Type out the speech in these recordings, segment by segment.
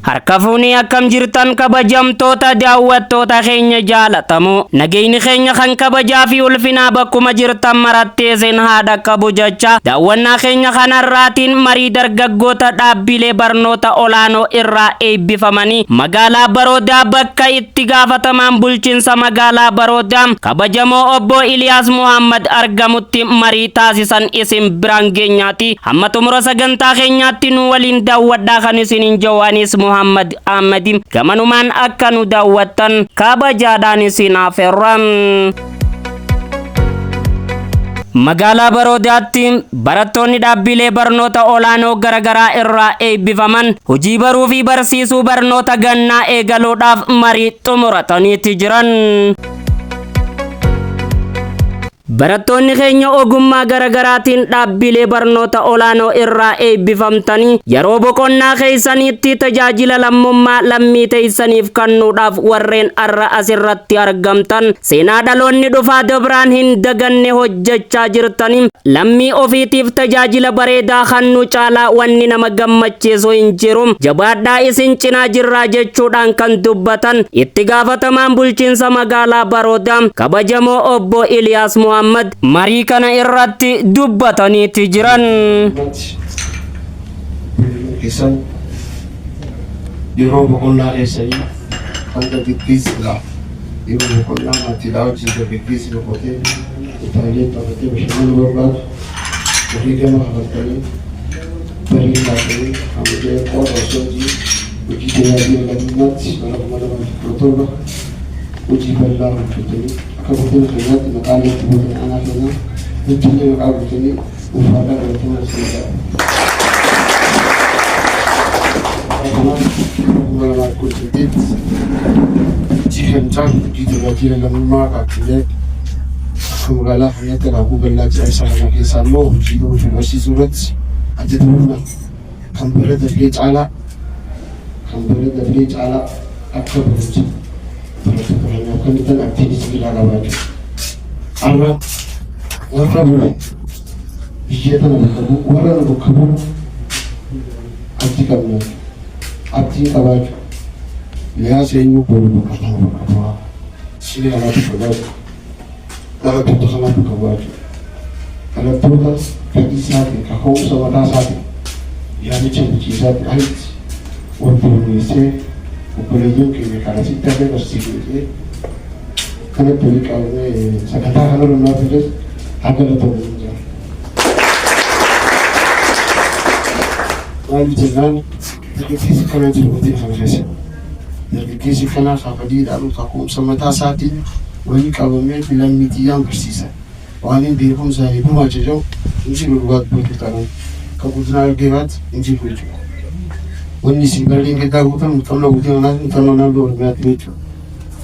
Harka fuunii akkam jirtan kabajamtoota daawwattoota keenya jaalatamoo nageenyi keenya kan kabajaa fi ulfinaa bakkuma jirtan marattee seen haadha qabu jecha daawwannaa keenya kanarraatiin marii dargaggoota dhaabbilee barnoota olaanoo irraa eebbifamanii magaalaa Baroodaa bakka itti gaafatamaan bulchiinsa magaalaa Baroodaa kabajamoo obbo Iliyaas Muhammad argamutti marii taasisan isin biraan geenyaati. Hamma xumura sagantaa keenyaatti nu waliin daawwadhaa kan isiniin jawaanis Muhammad Ahmadi gamanumaan akka nu daawwattan kabajaadhaan isin afeerran. Magaalaa Baroodaatti barattoonni dhaabbilee barnoota olaanoo garagaraa irraa eebbifaman hojii baruu fi barsiisuu barnoota gannaa eegaluudhaaf marii xumurataniiti jiran. Barattoonni keenya ogummaa garagaraatiin dhaabbilee barnoota olaanoo irraa eebbifamtanii yeroo boqonnaa keessaniitti tajaajila lammummaa lammii teessaniif kennuudhaaf warreen arra asirratti argamtan seenaa dhaloonni dhufaa dabraan hin daganne hojjechaa jirtanii lammii ofiitiif tajaajila bareedaa kennuu caalaa wanni nama gammachiisu hin jiru. Jabaadhaa isin cinaa jirraa jechuudhaan kan dubbatan itti gaafatamaan bulchiinsa magaalaa Baroodaa kabajamoo obbo Iliyaas Muhammad marii kana irratti dubbataniiti jiran. Yeroo boqonnaa keessanii hanga gaggeessuudhaaf yeroo boqonnaa maatii daawwachiisa gaggeessu boqotee utaalee qabatee bashannanuu barbaadu ofii gama hafatanii barii laatanii hamuudee qoota osoo hojii tajaajila lammummaatti bara 2017 hojii bal'aa hojjetanii akka guddina keenyaatti maqaan itti buutan aanaa keenyaa guddinni maqaa guutanii uffata galatamaa seenaa. Jihantaan hojii tajaajila lammummaa qaqqabee akka magaalaa keenyaatti raafuu bal'aa isa kana keessaa immoo hojii baruu fi barsiisuu irratti hojjetamudha. Kan bara darbee caalaa akka barumsa barattoota keenyaaf kan ta'an aktiivistii ilaalaa jiru. Amma warra bulu biyya kana bakka bu'u warra nu bakka bu'u abdii qabna. Abdii qabaachuu Iliyaas eenyu boru bakka bu'aa siree kanaatu qabaachuu dhalattoota kanaatu qabaachuu dhalattoota fedhii isaatiin kaka'umsa mataa isaatiin yaadicha bulchiisaatti alitti wal bulmeessee obboleeyyiin keenya kana sitti hafee barsiifnee kanatti walii qabamee sagantaa kana irraa fides akka galatamu jira. Maali jennaan dargaggeessi kana jiru guddina kana keessa. Dargaggeessi kana kaafadiidhaan kaka'umsa mataa isaatiin walii qabamee lammii xiyyaan barsiisa. Waan hin beekumsa eegumaa jedhamu inji dhugaatti bulchuudhaan kan guddina argeebaatti inji bulchuudha. Wanni isin barleen gaddaa guutan muuxannoo guutuu naannoo muuxannoo naannoo Oromiyaatti jechuudha.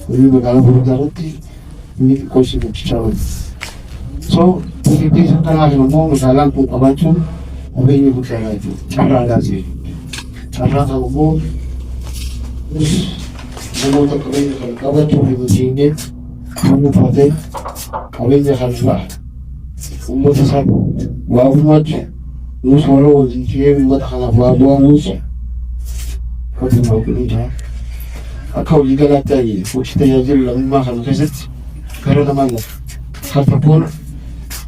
Wanni magaalaa Baroodaa irratti inni xiqqoosi bulchaa oolu. So dargaggeessa kanaaf immoo magaalaan kun qabaachuun qabeenya guddaadha jechuudha. Carraa gaazee. Carraa kan immoo namoota qabeenya kan qabachuu fi hojiilee kan uffatee qabeenya kan ba'a. Uummata isaa waa uummatu nuus warra waliin jiree uummata kanaaf waa bu'aa nuusa. Akka hojii galaatti ta'ee hojii tajaajila lammummaa kana keessatti gara namaa lafa. Kan tokkoon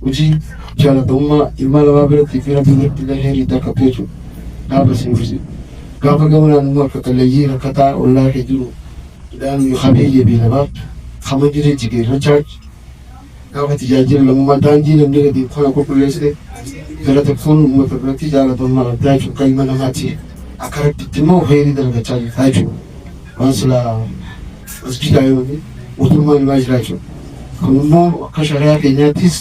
hojii jaalatamummaa ilma namaa biratti fi rabbi biratti illee heerii akka beeku gaafa sinfisi. Gaafa gamanaan immoo akka qalleeyyii rakkataa ollaa kee jiru midhaan qabeeyyee beelamaa hama jiree jigeeffachaa gaafa tajaajila lammummaa daandii namni gadi kana qulqulleessite gara tokkoon uummata biratti jaalatamummaa addaa jechuudha kan ilma namaati. Akka rabbitti immoo heerii dalagachaa jirta jechuudha. Waan silaa masjiidaa yoo ta'e mootummaan ilmaa jira jechuudha. Kun immoo akka shari'aa keenyaattis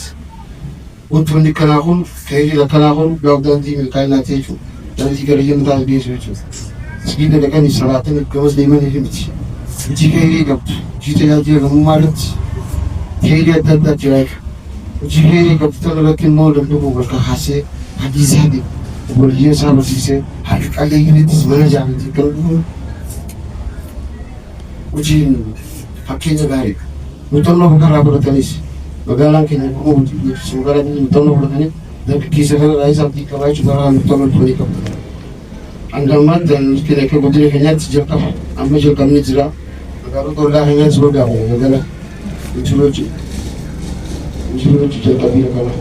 wantoonni kanaa kun tajaajila kanaa kun daandii milkaa'inaa ta'e jechuudha. Daandii gara jannataa geessu jechuudha. Masjiida dhaqanii salaatanii gamas deemanii miti. Hojii heerii qabdu. Hojii tajaajila lammummaa irratti heerii adda addaa jira jechuudha. Hojii heerii qabdu ta'uu irratti immoo danda'u bakka haasee hadiisaatiin obboleeyyiin isaa barsiisee haadha qalleeyyiinittis mana jaalatee kan dhufu hojiin fakkeenya gaariidha. Muuxannoo kanarraa baratanis magaalaan keenya akkuma hojii beeksisu magaalaan keenya muuxannoo baratanii dargaggeessa kanarraa isa abdii qabaa jechuudha. Muuxannoo dhufanii qabu. عندما dan kira ke gudire kenya tijaka amma je kamni jira garu to la kenya zo da ko gala injuroji je kabira kala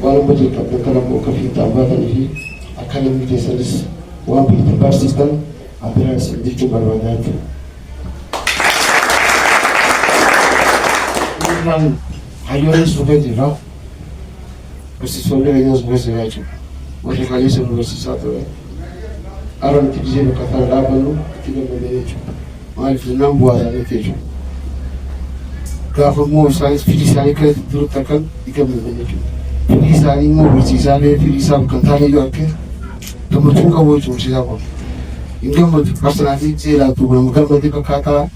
wala mo je kabira mo ka fi tabata ni akala mi te salis wa bi te basistan abira se dicho barbadat nan ayore subedi no questi sono le mie sbose gacho mo je kali se mo si sato aram tijje ka ta labalu tiga me derecho mal finan buaya ne tejo ka fo mo sai filisani ka duru takan tiga me derecho filisani mo bisisane filisam kan ta yo ke to mo tunga wo chu si sabo ingam mo personally je la tu mo kan mo ka kata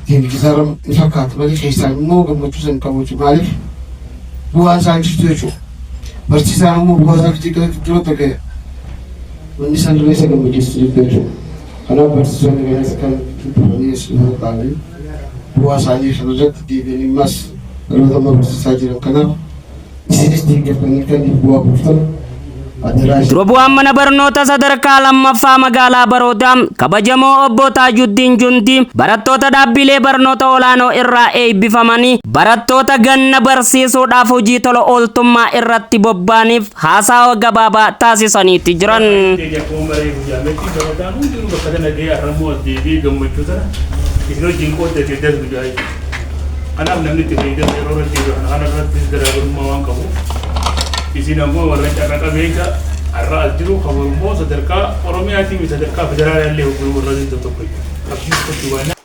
tin kisaram ifakat bali khisan mo ga mo tusen ka mo chu malif buan sai chu tejo barcisano mo buaya tiga duru takan Nisan dulu saya kemudian distribusi, karena persisnya dengan sekarang ini sudah tahu, puasanya sudah tidak mas, kalau tambah saja karena di sini sedikit pengikat di buah buffer. Durubu'aan mana barnoota sadarkaa lammaffaa magaalaa Baroodaa kabajamoo obbo Taajuddin Juntii barattoota dhaabbilee barnoota olaanoo irraa eebbifamanii barattoota ganna barsiisuudhaaf hojii tola ooltummaa irratti bobba'aniif haasaa gabaabaa taasisaniiti jiran. Isin ammoo warra carraa qabeessa har'a as jiru kan Oromoo sadarkaa Oromiyaatii fi sadarkaa federaalaallee hogguruu warra tokko tokko.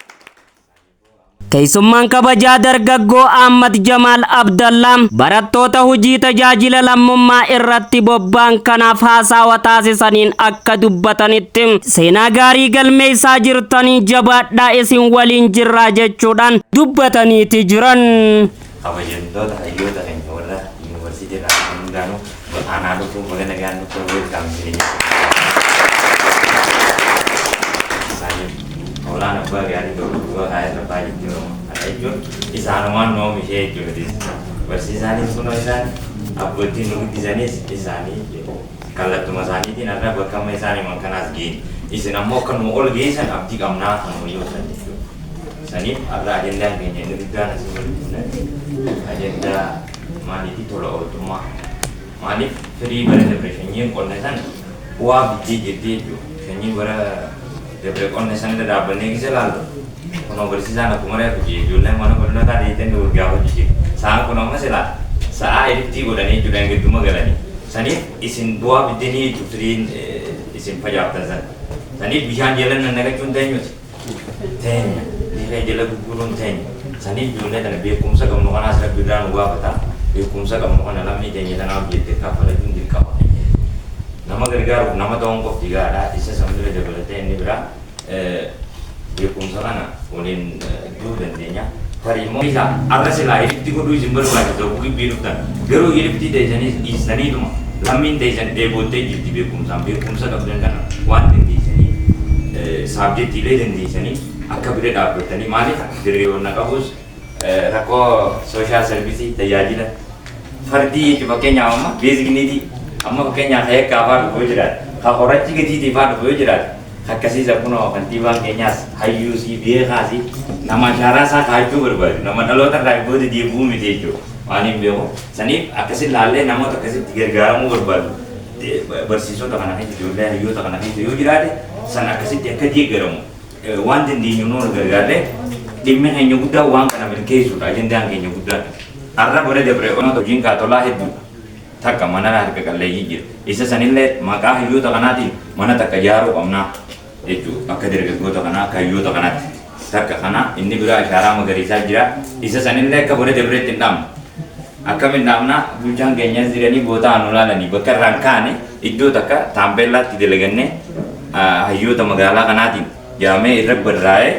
Keessummaan kabajaa dargaggoo Ahmad Jamaal Abdallah barattoota hojii tajaajila lammummaa irratti bobba'an kanaaf haasawa taasisaniin akka dubbatanitti seenaa gaarii galmeessaa jirtanii jabaadhaa isin waliin jirraa jechuudhaan dubbataniiti jiran. Kabajamtoota hayyoota keenya warra yuunivarsiitii irraa hundaanuu aanaa dhufuu magana gaannoo koolweet kaamsilee isaanii olaana abbaa gaarii tokko haa irra baay'ee jiru kana jechuun isaanumaan noom ishee jechuudha barsiisaanis kunoo isaan abbootiin nu guddisanis isaanii kallattuma isaaniitiin irra bakka amma isaanii mankanaas ga'in isin ammoo akkanuma ol geessan abdii qabnaa kanuma yoo san jechuudha saniif irra ajendaan keenya inni guddaan asii walitti ajendaa maaliitii tola ooltummaa maaliif firii bara dabre shanyiin qonna san bu'aa biddee jettee jechuudha shanyiin bara dabre qonna san irra dhaabbannee gisa laallu kunoo barsiisaan akkuma reefu jee ijoolleen mana barnootaa deetan gurgaa hojii jee sa'aan kun amma silaa sa'aa edittii godhanii jiran gidduma galanii saniif isin bu'aa biddeenii jechuudha firiin isin facaaftan san saniif bishaan jalan nannagachuun teenyuti teenya dhiiree jala gurguruun teenya saniif ijoollee kana beekumsa qabnu kanaas rabbi irraa nu gaafata beekumsa qabnu kana lammii teenya tanaaf jettee kaffalachuun dirqama nama gargaaruuf nama ta'uun qofti gaadhaa isa sambiira dabalatee inni biraa beekumsa kana waliin duu dandeenya tarii immoo isa arra silaa ilibti godhuu isin barbaachisa tokko gibbii dhuftan garuu ilibti teessanii dhiisaniituma lammiin teessan dheeboottee jirti beekumsa qabdan kana waan dandeessanii saabjettiilee dandeessanii akka bira dhaabbatanii maaliif diriiroonna qabus rakkoo sooshaal sarvisii tajaajila fardii jechuun fakkeenyaaf amma beezikniitii amma fakkeenyaaf heekkaa fa'aa dhufuu jiraata ka horachi gatiitii fa'aa dhufuu jiraata akkasiisa kunoo kantiibaan keenyaas hayyuusii beekaasii nama shaaraa isaa kaachuu barbaadu nama dhaloota irraa booda deebi'uu miti jechuudha waan hin beeku saniif akkasi laallee namoota akkasitti gargaaramuu barbaadu barsiisota kana keessa ijoollee hayyoota kana keessa yoo jiraate san akkasitti akka deeggaramu waan dandeenyu nuun gargaarlee dhimmi keenya guddaa waan kana milkeessuudha ajendaan keenya guddaa har'a bara dabre onoota hojiin kaatolaa hedduu takka mana harka qalleeyyii jira isa sanillee maqaa hayyoota kanaatiin mana takka ijaaruu qabnaa jechuudha akka dargaggoota kanaa akka hayyoota kanaatti takka kana inni biraa ishaaraa magariisaa jira isa sanillee akka bara dabreetti hin dhaamne akkamiin dhaamna bulchaan keenyas jiranii bootaa nu laalanii bakka irraan kaane iddoo takka taambeellaatti dalagannee hayyoota magaalaa kanaatiin jaamee irra barraa'ee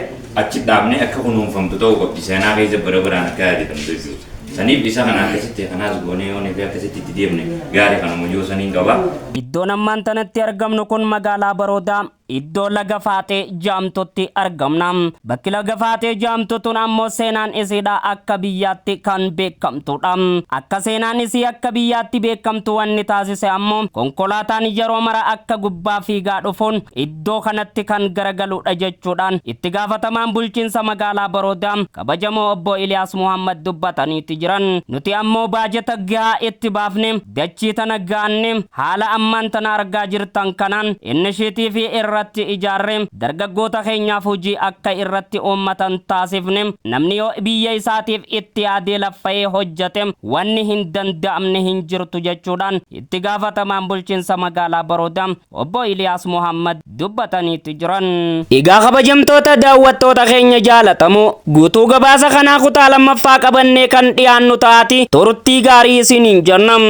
achi dhaabnee akka kunuunfamtu ta'uu qabdi seenaa keessa bara baraan akka yaadatamtu jechuudha. Saniif isa kana akkasitti kanaas goonee yoonii fi akkasitti itti deemne gaarii kana muyyoo saniin qaba. Iddoon ammaan tanatti argamnu kun magaalaa Baroodaa iddoo laga faatee jaamtutti argamna. Bakki laga faatee jaamtu tun ammoo seenaan isiidha akka biyyaatti kan beekamtudha. Akka seenaan isii akka biyyaatti beekamtu wanni taasise ammoo konkolaataan yeroo mara akka gubbaa fiigaa dhufuun iddoo kanatti kan garagaludha jechuudhaan itti gaafatamaan bulchiinsa magaalaa Baroodaa kabajamoo obbo Iliyaas Muhammad dubbataniitti jiran. Nuti ammoo baajata gahaa itti baafne dachii tana gaanne haala ammaan tana argaa jirtan kanaan innishiitii fi irratti ijaarre dargaggoota keenyaaf hojii akka irratti uummatan taasifne namni yoo biyya isaatiif itti yaadee laffa'ee hojjate wanni hin danda'amne hin jirtu jechuudhaan itti gaafatamaan bulchiinsa magaalaa Baroodaa obbo Iliyaas Muhammad dubbataniitti jiran. Egaa kabajamtoota daawwattoota keenya jaalatamoo guutuu gabaasa kanaa kutaa lammaffaa qabannee kan dhiyaannu taati turtii gaarii isiniin jennam.